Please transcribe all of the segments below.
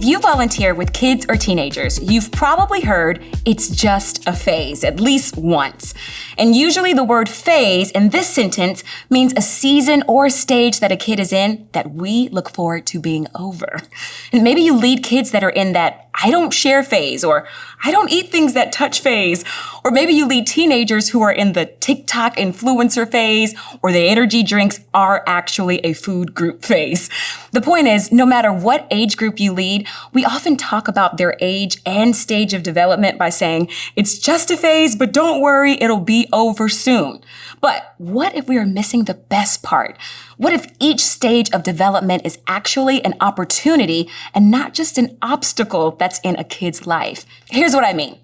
If you volunteer with kids or teenagers, you've probably heard it's just a phase, at least once. And usually the word phase in this sentence means a season or stage that a kid is in that we look forward to being over. And maybe you lead kids that are in that I don't share phase, or I don't eat things that touch phase. Or maybe you lead teenagers who are in the TikTok influencer phase, or the energy drinks are actually a food group phase. The point is, no matter what age group you lead, we often talk about their age and stage of development by saying, it's just a phase, but don't worry, it'll be over soon. But what if we are missing the best part? What if each stage of development is actually an opportunity and not just an obstacle that's in a kid's life? Here's what I mean.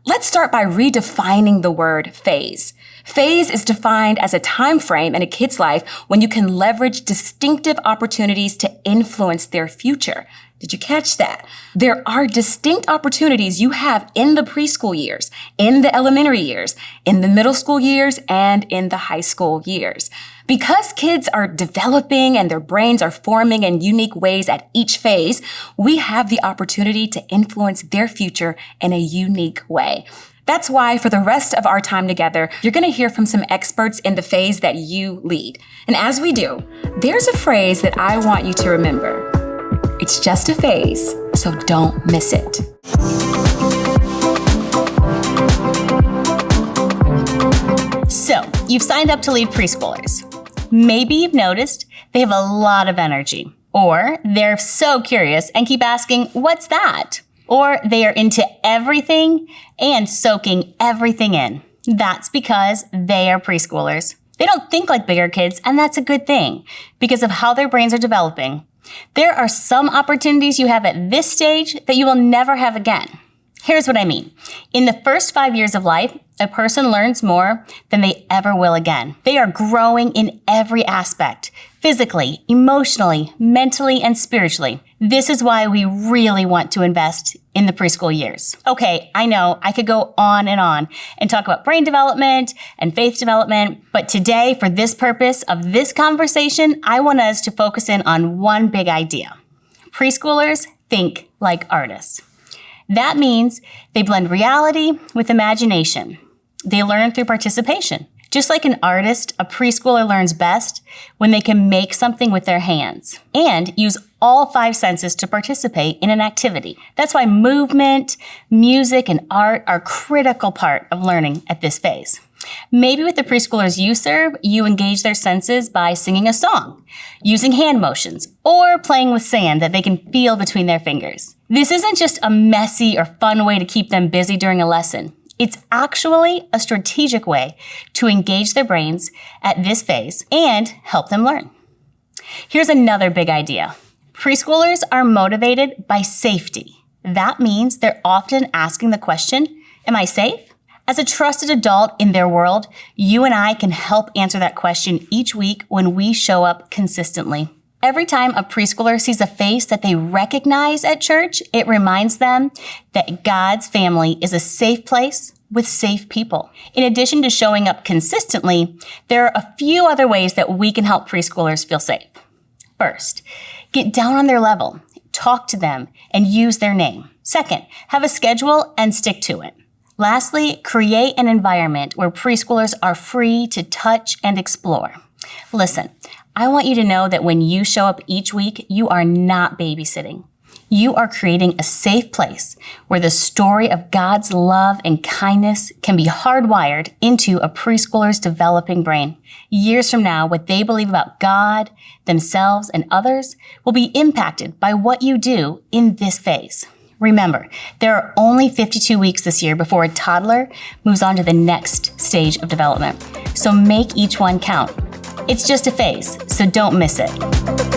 Let's start by redefining the word phase. Phase is defined as a time frame in a kid's life when you can leverage distinctive opportunities to influence their future. Did you catch that? There are distinct opportunities you have in the preschool years, in the elementary years, in the middle school years, and in the high school years. Because kids are developing and their brains are forming in unique ways at each phase, we have the opportunity to influence their future in a unique way. That's why for the rest of our time together, you're going to hear from some experts in the phase that you lead. And as we do, there's a phrase that I want you to remember. It's just a phase, so don't miss it. So, you've signed up to lead preschoolers. Maybe you've noticed they have a lot of energy, or they're so curious and keep asking, what's that? Or they are into everything and soaking everything in. That's because they are preschoolers. They don't think like bigger kids, and that's a good thing because of how their brains are developing. There are some opportunities you have at this stage that you will never have again. Here's what I mean. In the first 5 years of life, a person learns more than they ever will again. They are growing in every aspect, physically, emotionally, mentally, and spiritually. This is why we really want to invest in the preschool years. Okay, I know I could go on and talk about brain development and faith development, but today, for this purpose of this conversation, I want us to focus in on one big idea. Preschoolers think like artists. That means they blend reality with imagination. They learn through participation. Just like an artist, a preschooler learns best when they can make something with their hands and use all 5 senses to participate in an activity. That's why movement, music, and art are a critical part of learning at this phase. Maybe with the preschoolers you serve, you engage their senses by singing a song, using hand motions, or playing with sand that they can feel between their fingers. This isn't just a messy or fun way to keep them busy during a lesson. It's actually a strategic way to engage their brains at this phase and help them learn. Here's another big idea. Preschoolers are motivated by safety. That means they're often asking the question, am I safe? As a trusted adult in their world, you and I can help answer that question each week when we show up consistently. Every time a preschooler sees a face that they recognize at church, it reminds them that God's family is a safe place with safe people. In addition to showing up consistently, there are a few other ways that we can help preschoolers feel safe. First, get down on their level, talk to them, and use their name. Second, have a schedule and stick to it. Lastly, create an environment where preschoolers are free to touch and explore. Listen, I want you to know that when you show up each week, you are not babysitting. You are creating a safe place where the story of God's love and kindness can be hardwired into a preschooler's developing brain. Years from now, what they believe about God, themselves, and others will be impacted by what you do in this phase. Remember, there are only 52 weeks this year before a toddler moves on to the next stage of development. So make each one count. It's just a phase, so don't miss it.